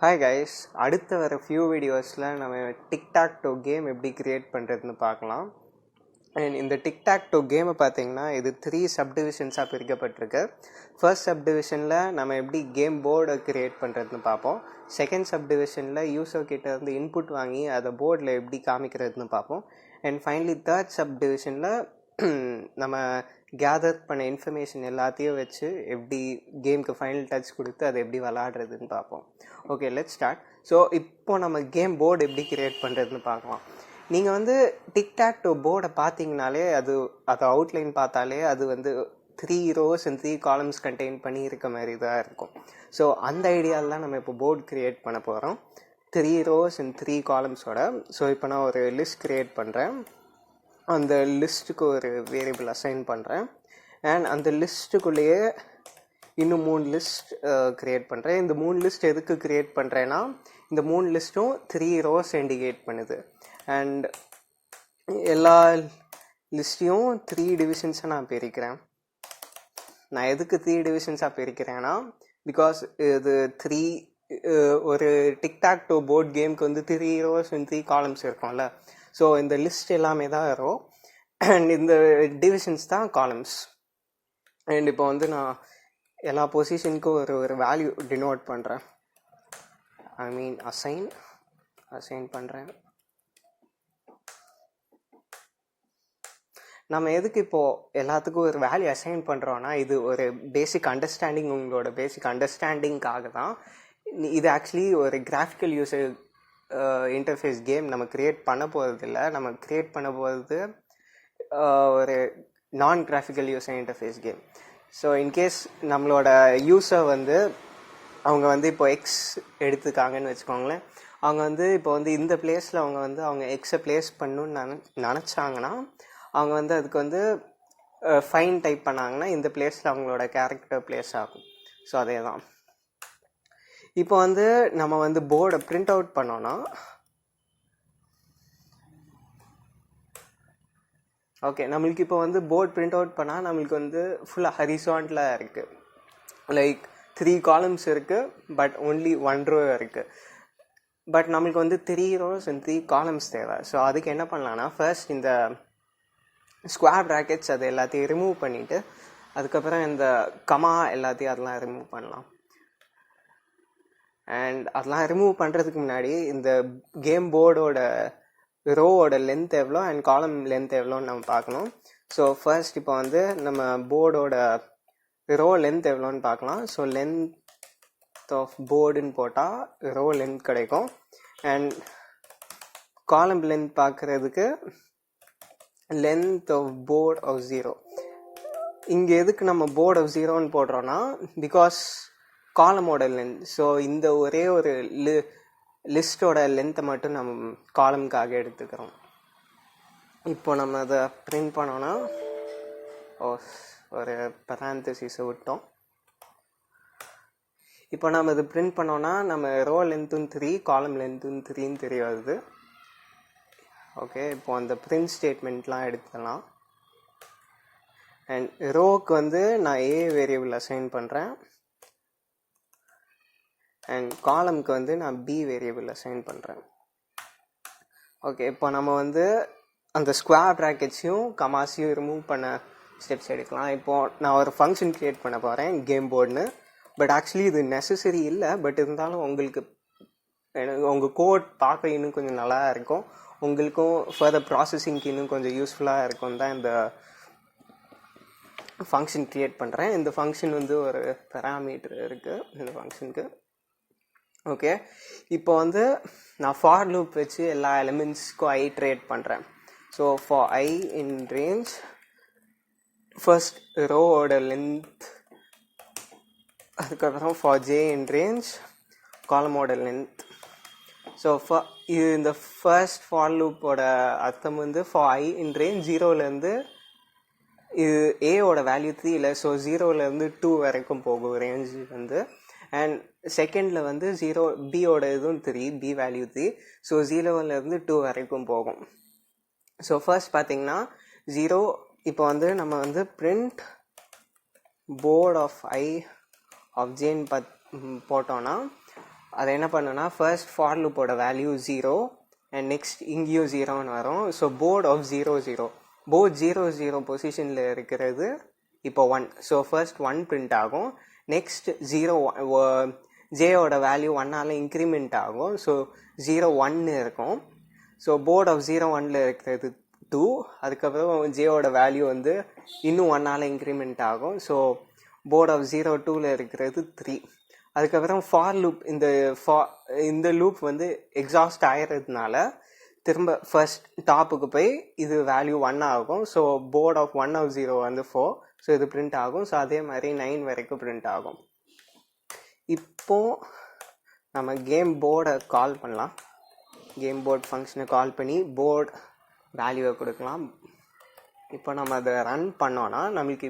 Hi guys, அடுத்த வர few வீடியோஸில் நம்ம டிக் டாக் டோ கேம் எப்படி க்ரியேட் பண்ணுறதுன்னு பார்க்கலாம். அண்ட் இந்த டிக் டாக் டோ கேமை பார்த்தீங்கன்னா இது 3 சப்டிவிஷன்ஸாக பிரிக்கப்பட்டிருக்கு. ஃபர்ஸ்ட் சப்டிவிஷனில் நம்ம எப்படி கேம் போர்டை க்ரியேட் பண்ணுறதுன்னு பார்ப்போம். செகண்ட் சப்டிவிஷனில் யூசர் கிட்ட இருந்து இன்புட் வாங்கி அதை போர்டில் எப்படி காமிக்கிறதுன்னு பார்ப்போம். அண்ட் ஃபைனலி தேர்ட் சப்டிவிஷனில் நம்ம கேதர் பண்ண இன்ஃபர்மேஷன் எல்லாத்தையும் வச்சு எப்படி கேமுக்கு ஃபைனல் டச் கொடுத்து அதை எப்படி விளாடுறதுன்னு பார்ப்போம். Okay, let's start. ஸோ இப்போ நம்ம கேம் போர்டு எப்படி கிரியேட் பண்ணுறதுன்னு பார்க்கலாம். நீங்கள் வந்து டிக் டாக் டோ போர்டை பார்த்தீங்கனாலே அது அவுட்லைன் பார்த்தாலே அது 3 rows and 3 columns கண்டெயின் பண்ணி இருக்க மாதிரி தான் இருக்கும். ஸோ அந்த ஐடியாவில் தான் நம்ம இப்போ போர்டு க்ரியேட் பண்ண போகிறோம், 3 rows and 3 columnsோட. ஸோ இப்போ நான் ஒரு லிஸ்ட் க்ரியேட் பண்ணுறேன். அந்த லிஸ்ட்டுக்கு ஒரு வேரியபிள் அசைன் பண்ணுறேன். அண்ட் அந்த லிஸ்ட்டுக்குள்ளேயே இன்னும் 3 லிஸ்ட் க்ரியேட் பண்ணுறேன். இந்த 3 லிஸ்ட் எதுக்கு க்ரியேட் பண்ணுறேன்னா இந்த 3 லிஸ்ட்டும் 3 rows இண்டிகேட் பண்ணுது. அண்ட் எல்லா லிஸ்ட்டையும் 3 டிவிஷன்ஸாக நான் பிரிக்கிறேன். நான் எதுக்கு 3 டிவிஷன்ஸாக பிரிக்கிறேன்னா பிகாஸ் இது ஒரு டிக் டாக் டோ போர்ட் கேமுக்கு 3 rows and 3 columns இருக்கும்ல. ஸோ இந்த லிஸ்ட் எல்லாமே தான் வரும் அண்ட் இந்த டிவிஷன்ஸ் தான் காலம்ஸ். அண்ட் இப்போ நான் எல்லா பொசிஷனுக்கும் ஒரு வேல்யூ டினோட் பண்ணுறேன். அசைன் பண்ணுறேன். நம்ம எதுக்கு இப்போது எல்லாத்துக்கும் ஒரு வேல்யூ அசைன் பண்ணுறோன்னா இது ஒரு பேசிக் அண்டர்ஸ்டாண்டிங், உங்களோட பேசிக் அண்டர்ஸ்டாண்டிங்காக தான். இது ஆக்சுவலி ஒரு கிராஃபிக்கல் யூசர் இன்டர்ஃபேஸ் கேம் நம்ம க்ரியேட் பண்ண போகிறது இல்லை. நம்ம க்ரியேட் பண்ண போகிறது ஒரு நான் graphical user interface game. So in case நம்மளோட யூசர் அவங்க இப்போ எக்ஸ் எடுத்துக்காங்கன்னு வச்சுக்கோங்களேன். அவங்க இப்போ இந்த பிளேஸில் அவங்க எக்ஸை பிளேஸ் பண்ணணுன்னு நினச்சாங்கன்னா அவங்க அதுக்கு ஃபைன் டைப் பண்ணாங்கன்னா இந்த பிளேஸில் அவங்களோட கேரக்டர் பிளேஸ் ஆகும். ஸோ அதே தான். இப்போ நம்ம போர்டை பிரிண்ட் அவுட் பண்ணோன்னா ஓகே, நம்மளுக்கு இப்போ போர்ட் பிரிண்ட் அவுட் பண்ணால் நம்மளுக்கு ஃபுல்லாக ஹரிசாண்டலாக இருக்குது. லைக் 3 columns இருக்குது, பட் ஒன்லி 1 row இருக்குது. பட் நம்மளுக்கு 3 rows and 3 columns தேவை. ஸோ அதுக்கு என்ன பண்ணலான்னா ஃபர்ஸ்ட் இந்த ஸ்கொயர் ப்ராக்கெட்ஸ் அது எல்லாத்தையும் ரிமூவ் பண்ணிவிட்டு அதுக்கப்புறம் இந்த கமா எல்லாத்தையும் அதெல்லாம் ரிமூவ் பண்ணலாம். அண்ட் அதெல்லாம் ரிமூவ் பண்ணுறதுக்கு முன்னாடி இந்த கேம் போர்டோட ரோவோட லென்த் எவ்வளோ அண்ட் காலம் லென்த் எவ்வளோன்னு நம்ம பார்க்கணும். ஸோ ஃபர்ஸ்ட் இப்போ நம்ம போர்டோட ரோ லென்த் எவ்வளோன்னு பார்க்கலாம். ஸோ லென்த் ஆஃப் போர்டுன்னு போட்டால் ரோ லென்த் கிடைக்கும். அண்ட் காலம் லென்த் பார்க்குறதுக்கு லென்த் ஆஃப் போர்ட் ஆஃப் 0. இங்கே எதுக்கு நம்ம போர்ட் ஆஃப் 0ன்னு போடுறோன்னா பிகாஸ் காலமோட லென்த். ஸோ இந்த ஒரே ஒரு லிஸ்டோட லென்த்தை மட்டும் நம்ம காலமுக்காக எடுத்துக்கிறோம். இப்போ நம்ம அதை பிரிண்ட் பண்ணோன்னா ஒரு பராந்தசிஸை விட்டோம். இப்போ நம்ம இது பிரிண்ட் பண்ணோன்னா நம்ம ரோ லென்த்தும் 3 காலம் லென்த்தும் 3ன்னு தெரிய வருது. ஓகே, இப்போ அந்த பிரிண்ட் ஸ்டேட்மெண்ட்லாம் எடுத்துக்கலாம். அண்ட் ரோவுக்கு நான் ஏ வேரியபிள் அசைன் பண்ணுறேன். அண்ட் காலமுக்கு நான் பி வேரியபிள் அசைன் பண்ணுறேன். ஓகே, இப்போ நம்ம அந்த ஸ்கொயர் ப்ராக்கெட்ஸையும் கமாஸையும் ரிமூவ் பண்ண ஸ்டெப்ஸ் எடுக்கலாம். இப்போது நான் ஒரு ஃபங்க்ஷன் க்ரியேட் பண்ண போகிறேன் கேம் போர்டுன்னு. பட் ஆக்சுவலி இது நெசசரி இல்லை. பட் இருந்தாலும் உங்கள் கோட் பார்க்க இன்னும் கொஞ்சம் நல்லா இருக்கும், உங்களுக்கும் ஃபர்தர் ப்ராசஸிங்க்கு இன்னும் கொஞ்சம் யூஸ்ஃபுல்லாக இருக்கும் தான் இந்த ஃபங்க்ஷன் க்ரியேட் பண்ணுறேன். இந்த ஃபங்க்ஷன் ஒரு பேராமீட்டர் இருக்குது இந்த ஃபங்க்ஷனுக்கு. ஓகே, இப்போ நான் ஃபார் லூப் வச்சு எல்லா எலிமெண்ட்ஸ்க்கும் ஐட்ரேட் பண்ணுறேன். So for i in range first ரோவோட லென்த், அதுக்கப்புறம் ஃபார் ஜே இன் ரேஞ்ச் காலமோட லென்த். ஸோ இந்த ஃபர்ஸ்ட் ஃபார் லூப்போட அர்த்தம் ஃபார் ஐ இன் ரேஞ்ச் 0லேருந்து இது ஏவோட வேல்யூ 3 இல்லை. ஸோ 0லேருந்து 2 வரைக்கும் போகும் ரேஞ்சு. அண்ட் செகண்டில் 0 பியோட இதுவும் 3, பி வேல்யூ 3. ஸோ 0லேருந்து 2 வரைக்கும் போகும். ஸோ ஃபர்ஸ்ட் பார்த்தீங்கன்னா 0. இப்போ நம்ம print board of i of ஜேன்னு போட்டோன்னா அதை என்ன பண்ணுன்னா ஃபர்ஸ்ட் ஃபார் லூப்போட வேல்யூ 0 அண்ட் நெக்ஸ்ட் இங்கேயும் 0ன்னு வரும். ஸோ போர்ட் ஆஃப் 0 0 போர்ட் 0 0 பொசிஷனில் இருக்கிறது இப்போ 1. ஸோ ஃபர்ஸ்ட் 1 பிரிண்ட் ஆகும். நெக்ஸ்ட் 0 ஜேயோட வேல்யூ 1ஆல் இன்க்ரிமெண்ட் ஆகும். ஸோ 0 1 இருக்கும். ஸோ போர்ட் ஆஃப் 0 1ல் இருக்கிறது 2. அதுக்கப்புறம் ஜேயோட வேல்யூ வந்து இன்னும் 1ஆல் இன்க்ரிமெண்ட் ஆகும். ஸோ போர்ட் ஆஃப் 0 2ல் இருக்கிறது 3. அதுக்கப்புறம் ஃபார் லூப் இந்த லூப் வந்து எக்ஸாஸ்ட் ஆகிறதுனால திரும்ப ஃபர்ஸ்ட் டாப்புக்கு போய் இது வேல்யூ 1 ஆகும். ஸோ போர்ட் ஆஃப் 1 ஆஃப் 0 வந்து 4. ஸோ இது பிரிண்ட் ஆகும். ஸோ அதே மாதிரி 9 வரைக்கும் பிரிண்ட் ஆகும். இப்போது நம்ம கேம் போர்டை கால் பண்ணலாம். கேம் போர்ட் ஃபங்க்ஷனை கால் பண்ணி போர்ட் வேல்யூவை கொடுக்கலாம். இப்போ நம்ம அதை ரன் பண்ணோன்னா நம்மளுக்கு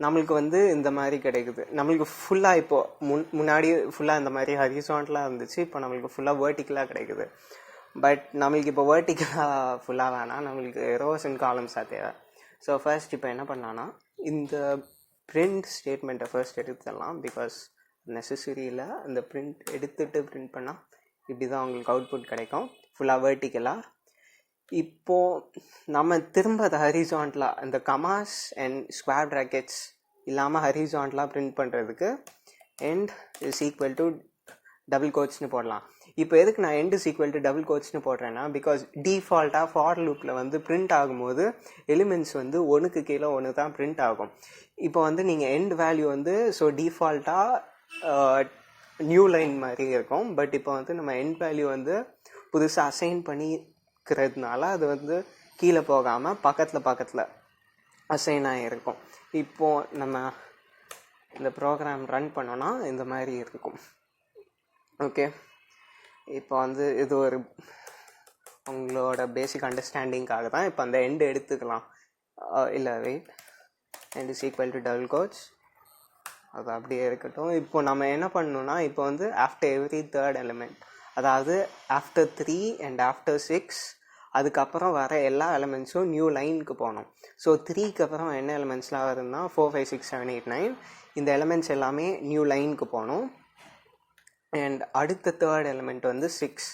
நம்மளுக்கு வந்து இந்த மாதிரி கிடைக்குது. நம்மளுக்கு ஃபுல்லாக இப்போது முன்னாடி ஃபுல்லாக இந்த மாதிரி ஹரிசாண்டலாக இருந்துச்சு. இப்போ நம்மளுக்கு ஃபுல்லாக வேர்ட்டிக்கலாக கிடைக்குது. பட் நம்மளுக்கு இப்போ வேர்ட்டிக்கலாக ஃபுல்லாக வேணாம், நம்மளுக்கு ரோஸ் அண்ட் காலம்ஸாக தேவை. ஸோ ஃபர்ஸ்ட் இப்போ என்ன பண்ணலான்னா இந்த பிரிண்ட் ஸ்டேட்மெண்ட்டை ஃபர்ஸ்ட் எடுத்துடலாம். பிகாஸ் நெசசரி இல்லை. இந்த பிரிண்ட் எடுத்துகிட்டு பிரிண்ட் பண்ணால் இப்படி தான் உங்களுக்கு அவுட்புட் கிடைக்கும் ஃபுல்லாக வேர்ட்டிக்கலாக. இப்போது நம்ம திரும்ப அதை ஹரிசாண்டலாக இந்த கமாஸ் அண்ட் ஸ்கொயர் ப்ராக்கெட்ஸ் இல்லாமல் ஹரிசாண்டலாக பிரிண்ட் பண்ணுறதுக்கு end is equal to double கோட்ஸ்னு போடலாம். இப்போ எதுக்கு நான் end is equal to double கோட்ஸ்னு போடுறேன்னா பிகாஸ் டிஃபால்ட்டாக ஃபார் லூப்பில் வந்து பிரிண்ட் ஆகும்போது எலிமெண்ட்ஸ் வந்து 1க்கு கீழே 1 தான் பிரிண்ட் ஆகும். இப்போ வந்து நீங்கள் எண்ட் வேல்யூ வந்து ஸோ டிஃபால்ட்டாக நியூ லைன் மாதிரி இருக்கும். பட் இப்போ வந்து நம்ம எண்ட் வேல்யூ வந்து புதுசாக அசைன் பண்ணிக்கிறதுனால அது வந்து கீழே போகாமல் பக்கத்தில் அசைன் ஆகிருக்கும். இப்போது நம்ம இந்த ப்ரோக்ராம் ரன் பண்ணோன்னா இந்த மாதிரி இருக்கும். ஓகே, இப்போ வந்து இது ஒரு உங்களோட பேசிக் அண்டர்ஸ்டாண்டிங்காக தான். இப்போ அந்த எண்டு எடுத்துக்கலாம். இல்லை wait, end is equal to double quotes, அது அப்படியே இருக்கட்டும். இப்போ நம்ம என்ன பண்ணணும்னா இப்போ வந்து ஆஃப்டர் எவ்ரி தேர்ட் எலிமெண்ட், அதாவது ஆஃப்டர் 3 அண்ட் ஆஃப்டர் 6 அதுக்கப்புறம் வர எல்லா எலிமெண்ட்ஸும் நியூ லைனுக்கு போகணும். ஸோ 3க்கு அப்புறம் என்ன எலிமெண்ட்ஸ்லாம் வருதுன்னா 4 5 6 7 8 9 இந்த எலிமெண்ட்ஸ் எல்லாமே நியூ லைனுக்கு போகணும். அண்ட் அடுத்த தேர்ட் எலிமெண்ட் வந்து 6.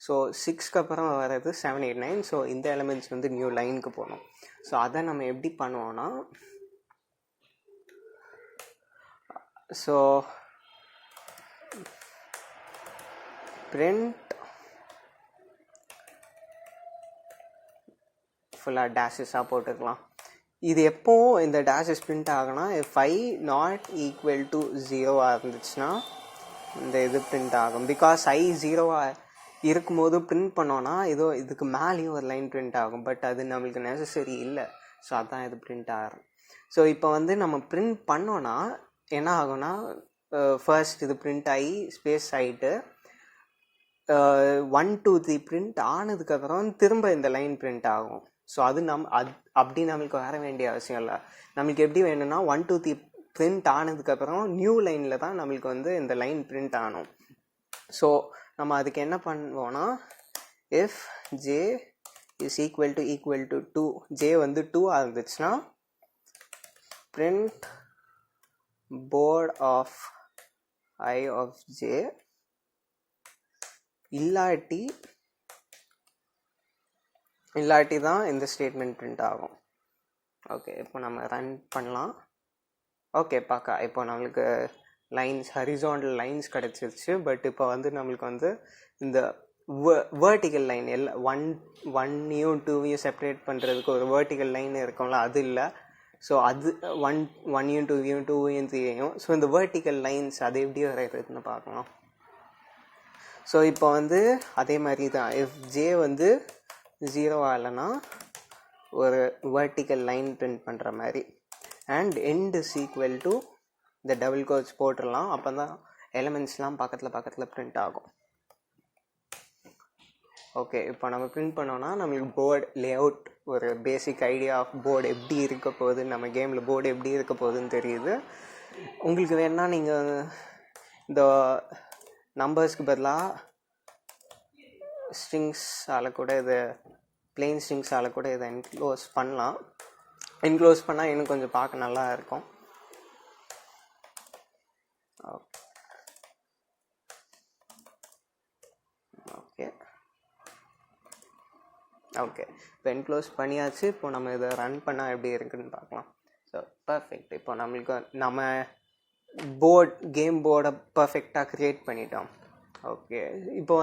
ஸோ 6க்கு அப்புறம் வர்றது 7 8 9. ஸோ இந்த எலிமெண்ட்ஸ் வந்து நியூ லைனுக்கு போகணும். ஸோ அதை நம்ம எப்படி பண்ணுவோன்னா ஸோ print ஃபுல்லாக டேஷஸாக போட்டுக்கலாம். இது எப்போவும் இந்த டேஷஸ் பிரிண்ட் ஆகுனா if i not equal to 0 இருந்துச்சுன்னா இந்த இது பிரிண்ட் ஆகும். பிகாஸ் i 0 இருக்கும்போது பிரிண்ட் பண்ணோன்னா இதுக்கு மேலேயும் ஒரு லைன் பிரிண்ட் ஆகும். பட் அது நம்மளுக்கு நெசசரி இல்லை. ஸோ அதான் இது பிரிண்ட் ஆகும். ஸோ இப்போ வந்து நம்ம பிரிண்ட் பண்ணோன்னா என்ன ஆகும்னா ஃபர்ஸ்ட் இது பிரிண்ட் ஆகி ஸ்பேஸ் ஆகிட்டு 1 2 3 பிரிண்ட் ஆனதுக்கப்புறம் திரும்ப இந்த லைன் பிரிண்ட் ஆகும். ஸோ அது அப்படி நம்மளுக்கு வர வேண்டிய அவசியம் இல்லை. நம்மளுக்கு எப்படி வேணும்னா 1 2 3 பிரிண்ட் ஆனதுக்கப்புறம் நியூ லைனில் தான் நம்மளுக்கு வந்து இந்த லைன் பிரிண்ட் ஆகணும். ஸோ நம்ம அதுக்கு என்ன பண்ணுவோன்னா if J is equal to 2, J வந்து 2 இருந்துச்சுன்னா print board of I of j, இல்லாட்டி தான் இந்த ஸ்டேட்மெண்ட் பிரிண்ட் ஆகும். ஓகே, இப்போ நம்ம ரன் பண்ணலாம். ஓகே, பார்க்க இப்போ நம்மளுக்கு லைன்ஸ் ஹரிசாண்டல் லைன்ஸ் கிடச்சிருச்சு. பட் இப்போ வந்து நம்மளுக்கு வந்து இந்த வேர்ட்டிக்கல் லைன் எல்லாம் 1யும் 2யும் செப்பரேட் பண்ணுறதுக்கு ஒரு வேர்ட்டிக்கல் லைன் இருக்கும்ல, அது இல்லை. ஸோ அது 1யும் 2யும் 2யும் 3யும் ஸோ இந்த வேர்ட்டிக்கல் லைன்ஸ் அது எப்படி வரைகிறதுன்னு பார்க்கலாம். ஸோ இப்போ வந்து அதே மாதிரி தான் இஃப் ஜே வந்து 0 ஆகலைன்னா ஒரு வேர்ட்டிக்கல் லைன் பிரிண்ட் பண்ணுற மாதிரி. And end is equal to இந்த டபுள் கோட்ஸ் போட்டுடலாம். அப்போ தான் எலிமெண்ட்ஸ்லாம் பக்கத்தில் பிரிண்ட் ஆகும். ஓகே, இப்போ நம்ம பிரிண்ட் பண்ணோன்னா நம்மளுக்கு போர்டு லேஅவுட் ஒரு பேசிக் ஐடியா ஆஃப் போர்டு எப்படி இருக்க போகுது, நம்ம கேமில் போர்டு எப்படி இருக்க போகுதுன்னு தெரியுது. உங்களுக்கு வேணால் நீங்கள் இந்த நம்பர்ஸ்க்கு பதிலாக ஸ்ட்ரிங்ஸால் கூட இதை பிளெயின் ஸ்ட்ரிங்ஸால் கூட இதை என்க்ளோஸ் பண்ணலாம். என்க்ளோஸ் பண்ணால் இன்னும் கொஞ்சம் பார்க்க நல்லா இருக்கும். ஓகே, இப்போ என்க்ளோஸ் பண்ணியாச்சு. இப்போ நம்ம இதை ரன் பண்ணால் எப்படி இருக்குன்னு பார்க்கலாம். So perfect. இப்போ நம்மளுக்கு நம்ம கேம் போர்டை பர்ஃபெக்டாக க்ரியேட் பண்ணிட்டோம். ஓகே, இப்போ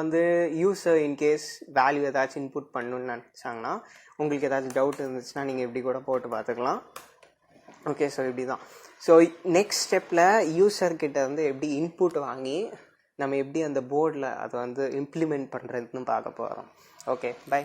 யூஸர் இன்கேஸ் வேல்யூ ஏதாச்சும் இன்புட் பண்ணணுன்னு நினச்சாங்கன்னா, உங்களுக்கு ஏதாச்சும் டவுட் இருந்துச்சுன்னா நீங்கள் இப்படி கூட போட்டு பார்த்துக்கலாம். ஓகே, ஸோ இப்படி தான். ஸோ நெக்ஸ்ட் ஸ்டெப்பில் யூஸர்கிட்ட எப்படி இன்புட் வாங்கி நம்ம எப்படி அந்த போர்டில் அதை இம்ப்ளிமெண்ட் பண்ணுறதுன்னு பார்க்க போகிறோம். Okay, by.